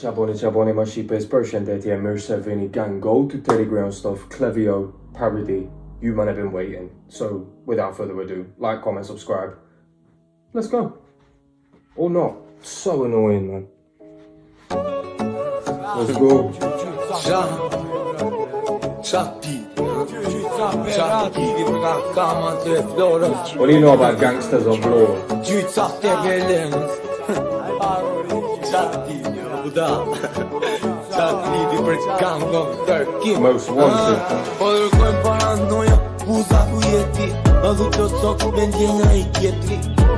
Ciabone ma shipes përshëndetje, mirë se vini gang. Go to TeddyGreyOnStuff, Cllevio, Paridi. You man have been waiting. So without further ado, like, comment, subscribe. Let's go. Or not. So annoying, man. Let's go. What do you know about gangsters on floor? Most wanted.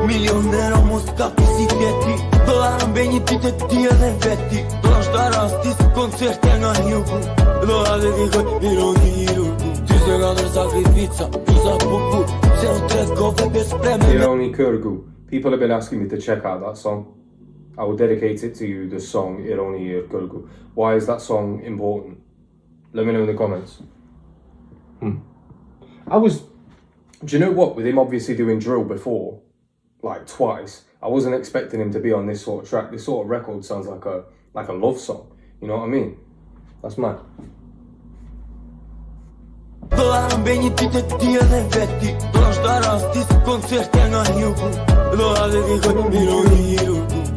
Milionero mos kapi si tjetri Dolarën be një ditë t'dje dhe veti Do nështë rastis koncerte nga jugu Do adhe dikoj ironi Ty se nga nër sakrifica Uza puku Se o tregove bez preme Ironi Kërgu. People have been asking me to check out that song. I will dedicate it to you, the song Ironi Kërgu. Why is that song important? Let me know in the comments. Do you know what? With him obviously doing drill before, like twice, I wasn't expecting him to be on this sort of track. This sort of record sounds like a love song. You know what I mean? That's mad. Dolarën be një ditë t'dje dhe veti Do nështë rastis koncerte nga jugu Do adhe dikoj ironi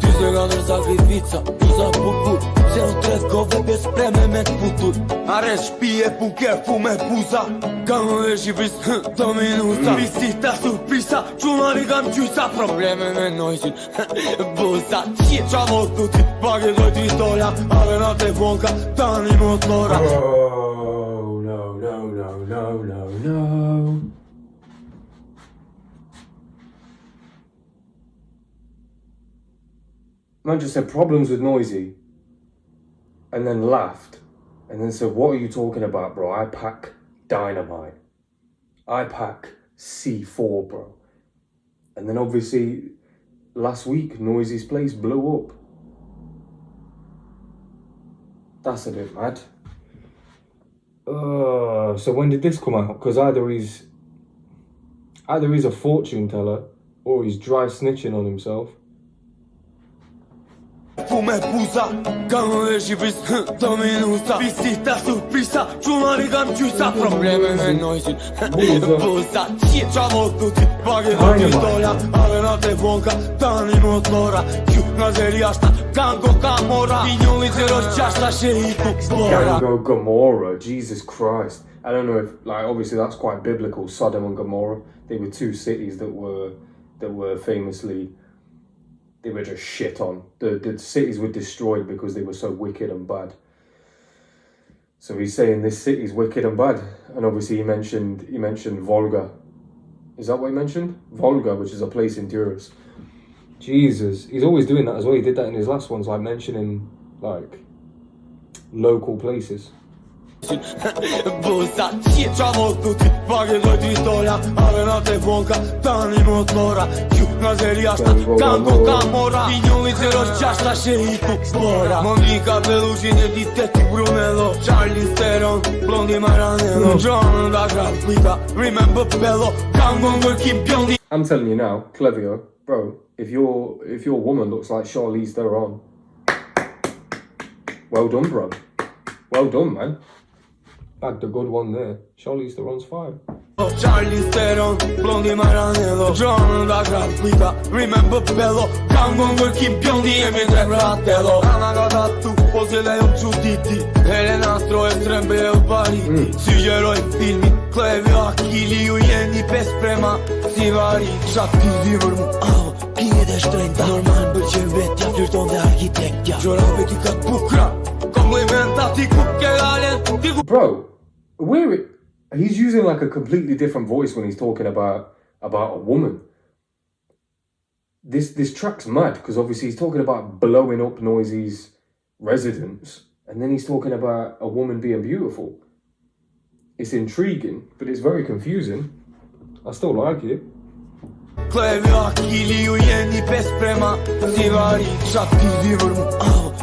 Ty se nga nër sakrifica Uza puku Se o tregove bez preme me t'putur Ares shpije puker fu me buza Kam dhe Shqipëris do minuta Visita surprisa Qunari kam gjysa Probleme me nojqin Buza Qa motu ti Pake doj t'vistoria Ave na te vonka Tani motora No. Man just said problems with Noisy and then laughed and then said, what are you talking about, bro? I pack dynamite. I pack C4, bro. And then obviously last week Noisy's place blew up. That's a bit mad. So when did this come out? Because either he's a fortune teller or he's dry snitching on himself. Fume buza, kam dhe Shqipëris do minuta Visita surprisa, qunari kam gjysa Probleme me nojqin Buza, qa motu ti Pake do t'vistoria Ave na te vonka, tani motora Ju nga zeri ashta, Gango Gamora Pignoli 06 ta shehitu bora Gango Gomorrah, Jesus Christ. I don't know if, like, obviously that's quite biblical. Sodom and Gomorrah, they were two cities that were famously, they were just shit on. The cities were destroyed because they were so wicked and bad. So he's saying this city's wicked and bad. And obviously he mentioned Volga. Is that what he mentioned? Volga, which is a place in Duras. Jesus, he's always doing that as well. He did that in his last ones, like mentioning like local places. Buza, qa motu ti Pake doj t'vistoria Ave na te vonka, tani motora Ju nga zeri ashta, Gango Gamora Pignoli 06 ta shehitu bora Monika Bellucci e di Tetti Brunello Charlie Theron, Blondi Maranello John da Grapita, Remember Bello Gango ngërkim bjondi I'm telling you now, Cllevio, bro, if your woman looks like Charlize Theron, well done, bro. Well done, man. Bagged a good one there. Charlize Theron's fire. Charlie Theron, Blondi Maranello John da Grapita, Remember Bello Gango ngërkim bjondi jemi tre fratello Ana ka tatu, po se lejon quditi Helenastro e strembe e Paridi Si gjeroj filmi, Cllevio Akili Ju jeni pes prema si vari Shati vivër mu, pije dhe shtrejnta Normal bëqen vetja, flirton dhe arkitektja Gjorave ti ka t'bukra Komplimenta ti ku ke galen Bro, he's using like a completely different voice when he's talking about a woman. This track's mad because obviously he's talking about blowing up Noisy's residence and then he's talking about a woman being beautiful. It's intriguing, but it's very confusing. I still like it. Cllevio Akili Ju jeni pes prema si vari Shati vivër mu,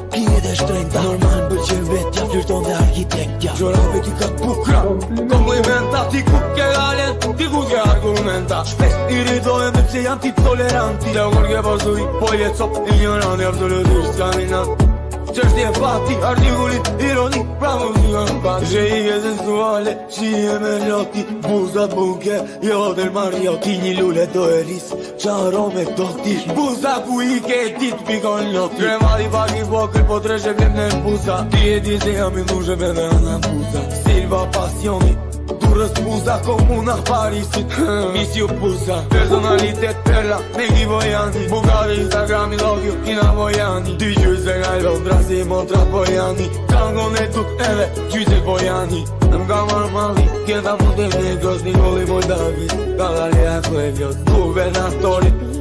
pije dhe shtrejnta Normal bëqen vetja, flirton dhe arkitektja Gjorave ti ka t'bukra Komplimenta ti ku ke galen, ti ku ke argumenta Shpes irritohen dhe pse janë ti toleranti Dhe kur ke pasuri, po je cop ignoranti Absolutisht s'ka minat Çështje fati, artikulit, ironi, pra muzika në pati Që i e sensuale, që i e meloti Buzat buke, jo del mariotti Një lule do e ris, qa arome do ti Buza ku i ke dit pikon loti Kremadi pak i vokër, po treshe blem në buza Ti e di se jam i nushëm edhe në buza Silva pasioni Durës buza, komuna Parisit Misju buza Personalitet perla, me ki Vojani Bukari Instagrami, love you, kina Vojani Dy gjyse nga Londra si motra Vojani Tangon e tuk edhe gjyse Vojani Nëm ka marmali, kjeta mund e negros Nikoli Moldavi, Galeria Cllevio Gubernatorit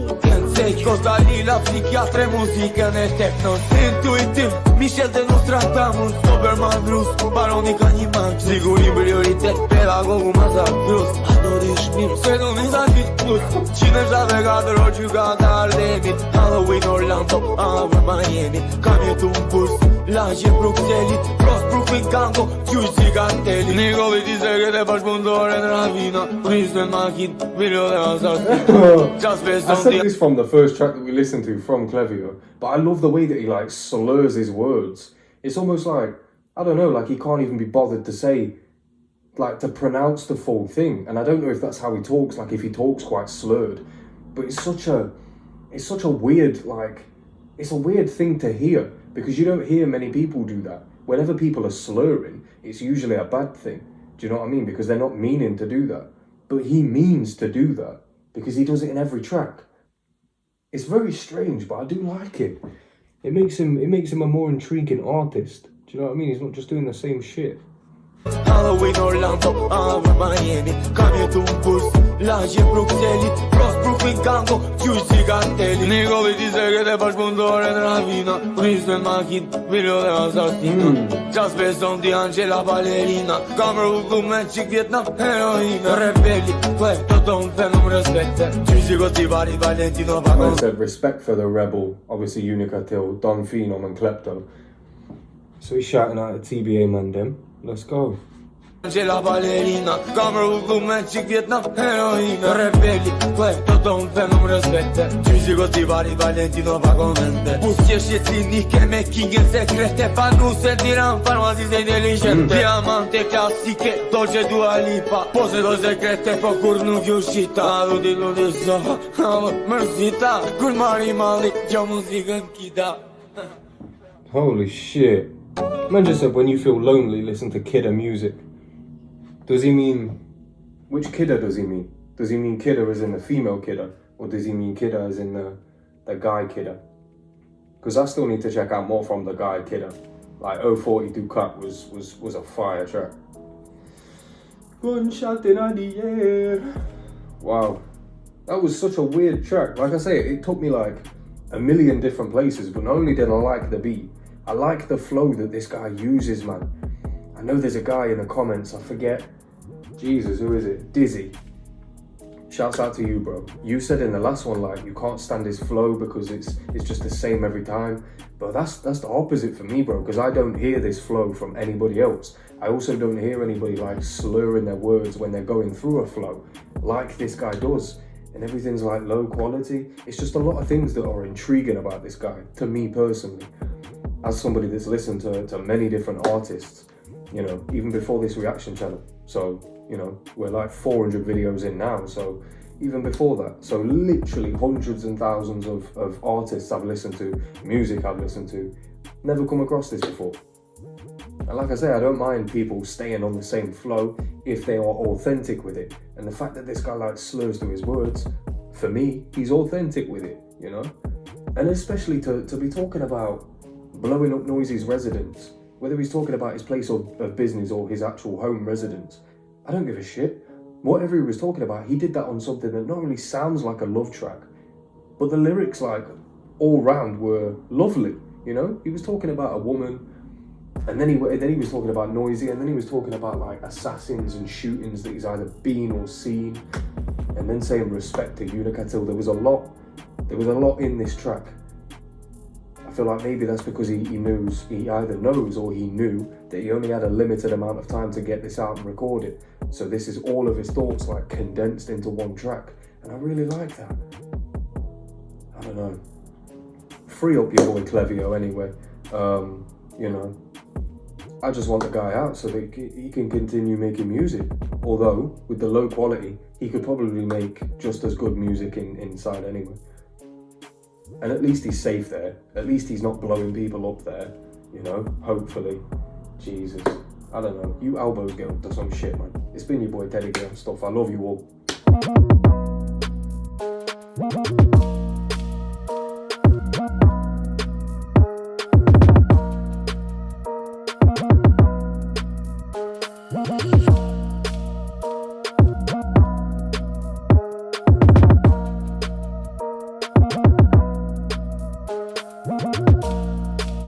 Sej, Costa Lila, psikiatre, muzikën e teknos Intuitiv, Michel de Nostradamus Doberman Rus, baroni ka një manq Siguri prioritet, pedagogu masa krus Ato di shmirë, se do nisa fit plus Qine shave ka të roqy ka të Arlemit Halloween Orlando, Ava Miami Kam jetu në kurs, lagje Bruxellit Cross Brooklyn Kango, qysh si kartelli Nikoli ti se kete bashkëpunëtore në Ravina Prisën makin, video dhe asasin Just based I on said this from the first track that we listened to from Cllevio, but I love the way that he like slurs his words. It's almost like, I don't know, like he can't even be bothered to say, like to pronounce the full thing. And I don't know if that's how he talks, like if he talks quite slurred, but it's such a weird, like, it's a weird thing to hear because you don't hear many people do that. Whenever people are slurring, it's usually a bad thing. Do you know what I mean? Because they're not meaning to do that. But he means to do that because he does it in every track. It's very strange, but I do like it. It makes him a more intriguing artist. Do you know what I mean? He's not just doing the same shit. Halloween Orlando, Ava Miami Kam jetu në kurs, lagje Bruxellit Cross Brooklyn Kango, qysh si kartelli Nikoli ti se kete bashkëpunëtore në Ravina Prisën makin, video dhe asasin Just based on the Angela Ballerina Kam rruglu me qik Vietnam, heroina Rebelli, kwe, do ton fenum respekte Qysh si goti vari Valentino I said respect for the rebel, obviously Unica Till, Don Phenom and Klepto. So he's shouting out at TBA man them. Let's go. Angela Ballerina Kam rruglu me qik Vietnam, heroina Rebelli, kwe, do ton fenum respekte Qysh si goti vari Valentino vagonmente Busje shqetsinike me kingën sekrete Panuse tiran farmazis e inteligente Diamante klasike, dolce Dua Lipa Pose do sekrete, po kur nuk ju shita Adu di lu di soha, amë mërzita Kur mari mali, gjo muzikën kita Holy shit. Man just said when you feel lonely, listen to Kidda music. Does he mean... Which Kidda does he mean? Does he mean Kidda as in the female Kidda? Or does he mean Kidda as in the guy Kidda? Because I still need to check out more from the guy Kidda. Like 042 Cut was a fire track. Gunshot in the air. Wow. That was such a weird track. Like I say, it took me like a million different places, but not only did I like the beat, I like the flow that this guy uses, man. I know there's a guy in the comments, I forget. Jesus, who is it? Dizzy. Shouts out to you, bro. You said in the last one, like, you can't stand his flow because it's just the same every time. But that's the opposite for me, bro, because I don't hear this flow from anybody else. I also don't hear anybody, like, slurring their words when they're going through a flow, like this guy does. And everything's, like, low quality. It's just a lot of things that are intriguing about this guy, to me personally. As somebody that's listened to many different artists, you know, even before this reaction channel. So, you know, we're like 400 videos in now, so even before that. So literally hundreds and thousands of artists I've listened to, music I've listened to, never come across this before. And like I say, I don't mind people staying on the same flow if they are authentic with it. And the fact that this guy like slurs to his words, for me, he's authentic with it, you know? And especially to be talking about blowing up Noisy's residence, whether he's talking about his place of business or his actual home residence, I don't give a shit. Whatever he was talking about, he did that on something that not only sounds like a love track, but the lyrics, like, all round were lovely, you know? He was talking about a woman, and then he was talking about Noisy, and then he was talking about, like, assassins and shootings that he's either been or seen, and then saying respect to Unica Till. There was a lot in this track. I feel like maybe that's because he either knows or he knew that he only had a limited amount of time to get this out and record it. So this is all of his thoughts, like, condensed into one track. And I really like that. I don't know. Free up your boy Cllevio anyway. You know, I just want the guy out so that he can continue making music. Although, with the low quality, he could probably make just as good music inside anyway. And at least he's safe there. At least he's not blowing people up there, you know, hopefully. Jesus. I don't know. You elbows get up to some shit, man. It's been your boy TeddyGreyOnStuff. I love you all.